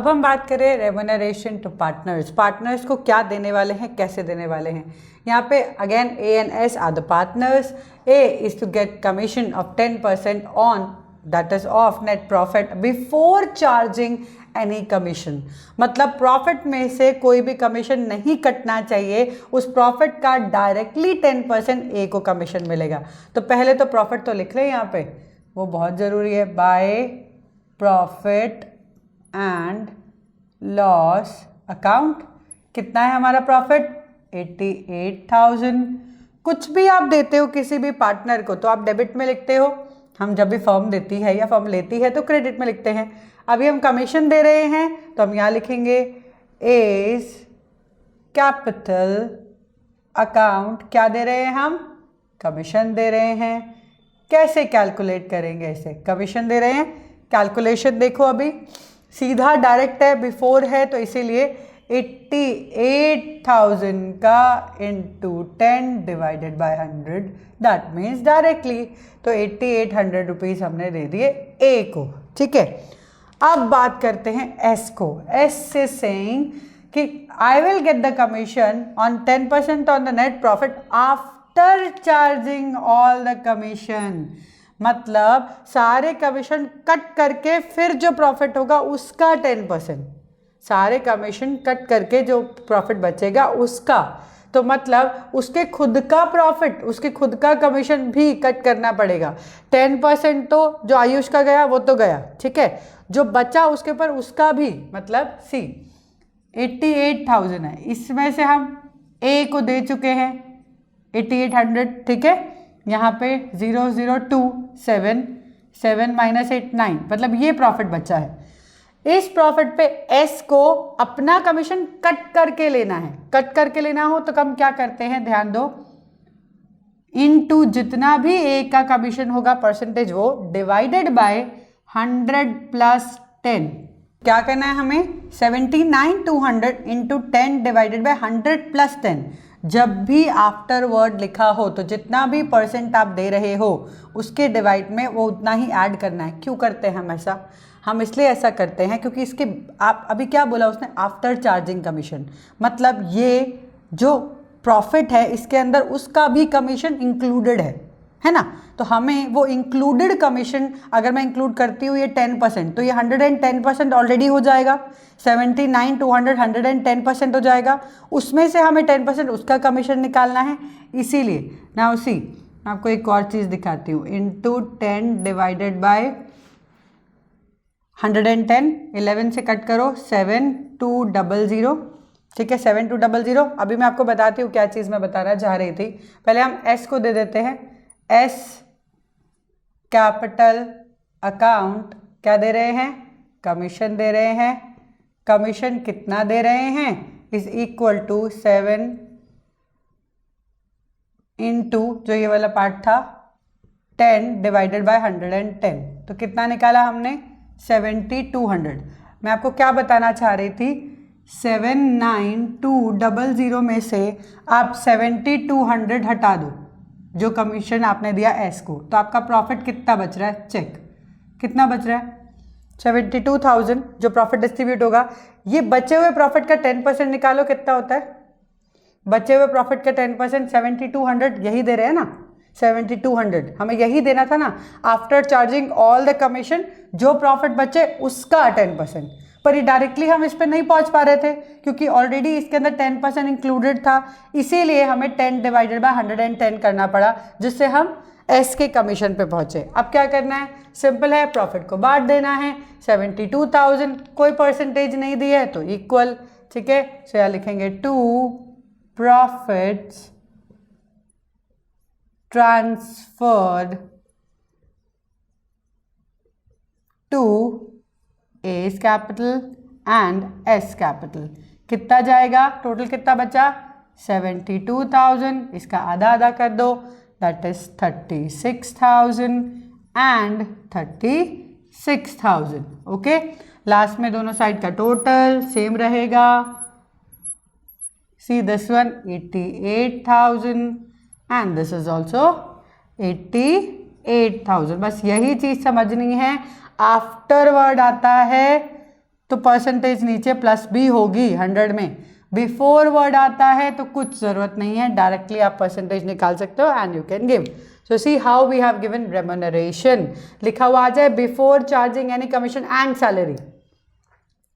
अब हम बात करें रेम्यूनरेशन टू पार्टनर्स। पार्टनर्स को क्या देने वाले हैं, कैसे देने वाले हैं। यहाँ पे again A and S are the partners. A is to get commission of 10% on that is of net profit before charging any commission. मतलब प्रॉफिट में से कोई भी कमीशन नहीं कटना चाहिए, उस प्रॉफिट का डायरेक्टली 10% ए को कमीशन मिलेगा। तो पहले तो प्रॉफिट तो लिख लें यहाँ पे, वो बहुत ज़रूरी है। By profit and loss account कितना है हमारा प्रॉफिट, 88,000। कुछ भी आप देते हो किसी भी पार्टनर को तो आप डेबिट में लिखते हो, हम जब भी फर्म देती है या फर्म लेती है तो क्रेडिट में लिखते हैं। अभी हम कमीशन दे रहे हैं तो हम यहाँ लिखेंगे एज कैपिटल अकाउंट। क्या दे रहे हैं हम, कमीशन दे रहे हैं। कैसे कैलकुलेट करेंगे, ऐसे कमीशन दे रहे हैं, कैलकुलेशन देखो अभी सीधा डायरेक्ट है, बिफोर है तो इसीलिए 88,000 का into 10 divided by 100 that means directly. तो 8800 रुपीज़ हमने दे दिए ए को, ठीक है। अब बात करते हैं एस को। एस से सेइंग कि I will get the commission on 10% on the net profit after charging all the commission. मतलब सारे कमीशन कट करके फिर जो प्रॉफिट होगा उसका 10%, सारे कमीशन कट करके जो प्रॉफिट बचेगा उसका। तो मतलब उसके खुद का प्रॉफिट, उसके खुद का कमीशन भी कट करना पड़ेगा। 10% तो जो आयुष का गया वो तो गया, ठीक है, जो बचा उसके ऊपर उसका भी, मतलब सी 88,000 है, इसमें से हम ए को दे चुके हैं 8800, ठीक है। यहाँ पे 0027 माइनस 8 9, मतलब ये प्रॉफिट बचा है। इस प्रॉफिट पे एस को अपना कमीशन कट करके लेना है। कट करके लेना हो तो हम क्या करते हैं, ध्यान दो, इनटू जितना भी ए का कमीशन होगा परसेंटेज वो डिवाइडेड बाय 100 प्लस 10। क्या करना है हमें, 79,200 इंटू 10 डिवाइडेड बाय 100 प्लस 10। जब भी आफ्टर वर्ड लिखा हो तो जितना भी परसेंट आप दे रहे हो उसके डिवाइड में वो उतना ही ऐड करना है। क्यों करते हैं हम ऐसा, हम इसलिए ऐसा करते हैं क्योंकि इसके आप अभी क्या बोला उसने, आफ्टर चार्जिंग कमीशन, मतलब ये जो प्रॉफिट है इसके अंदर उसका भी कमीशन इंक्लूडेड है ना। तो हमें वो इंक्लूडेड कमीशन अगर मैं इंक्लूड करती हूँ ये 10%, तो ये 110% ऑलरेडी हो जाएगा। 79,200 110% हो जाएगा, उसमें से हमें 10% उसका कमीशन निकालना है। इसीलिए ना उसी मैं आपको एक और चीज़ दिखाती हूँ, इंटू 10 डिवाइडेड बाय 110, 11 से कट करो 7200, ठीक है, 7200। अभी मैं आपको बताती हूँ क्या चीज़ मैं बताना चाह रही थी। पहले हम एस को दे देते हैं, एस कैपिटल अकाउंट क्या दे रहे हैं, कमीशन दे रहे हैं। कमीशन कितना दे रहे हैं, इज इक्वल टू 7 इंटू जो ये वाला पार्ट था 10 डिवाइडेड बाय 110। तो कितना निकाला हमने, 7200। मैं आपको क्या बताना चाह रही थी, 79,200 में से आप 7200 हटा दो जो कमीशन आपने दिया एस को, तो आपका प्रॉफिट कितना बच रहा है, चेक कितना बच रहा है, 72,000 जो प्रॉफिट डिस्ट्रीब्यूट होगा। ये बचे हुए प्रॉफिट का 10% निकालो, कितना होता है, बचे हुए प्रॉफिट का 10% 7200 यही दे रहे हैं ना, 7200 हमें यही देना था ना, after charging all the commission जो प्रॉफिट बचे उसका 10%। पर ये डायरेक्टली हम इस पर नहीं पहुंच पा रहे थे क्योंकि ऑलरेडी इसके अंदर 10% इंक्लूडेड था, इसीलिए हमें 10 डिवाइडेड बाय 110 करना पड़ा, जिससे हम एस के कमीशन पे पहुंचे। अब क्या करना है, सिंपल है, प्रॉफिट को बांट देना है। 72,000 कोई परसेंटेज नहीं दी है तो इक्वल, ठीक है। सो यहाँ लिखेंगे to profits transferred to S capital and S capital. कितना जाएगा, टोटल कितना बचा, 72,000, इसका आधा आधा कर दो, that is 36,000 and 36,000। Okay, last में दोनों साइड का टोटल सेम रहेगा। See this one 88,000 and this is also 88,000। बस यही चीज समझनी है, आफ्टर वर्ड आता है तो परसेंटेज नीचे प्लस भी होगी 100 में। बिफोर वर्ड आता है तो कुछ ज़रूरत नहीं है, डायरेक्टली आप परसेंटेज निकाल सकते हो and you can give. So see how we have given remuneration. लिखा हुआ आ जाए before charging any commission and salary,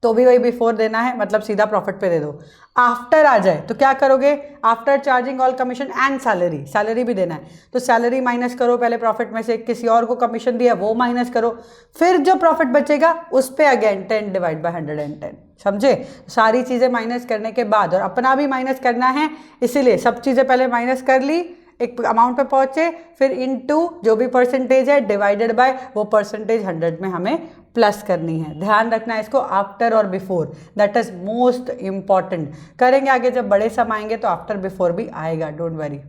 तो भी वही बिफोर देना है, मतलब सीधा प्रॉफिट पे दे दो। आफ्टर आ जाए तो क्या करोगे, after charging all commission and salary, salary भी देना है, तो सैलरी माइनस करो पहले प्रॉफिट में से, किसी और को कमीशन दिया वो माइनस करो, फिर जो प्रॉफिट बचेगा उस पर अगेन 10 डिवाइड बाय 110, समझे। सारी चीज़ें माइनस करने के बाद और अपना भी माइनस करना है, इसीलिए सब चीज़ें पहले माइनस कर ली, एक अमाउंट पे पहुंचे, फिर इनटू जो भी परसेंटेज है डिवाइडेड बाय वो परसेंटेज 100 में हमें प्लस करनी है। ध्यान रखना है इसको, आफ्टर और before, that is most important. करेंगे आगे जब बड़े सम आएंगे तो आफ्टर बिफोर भी आएगा, डोंट वरी।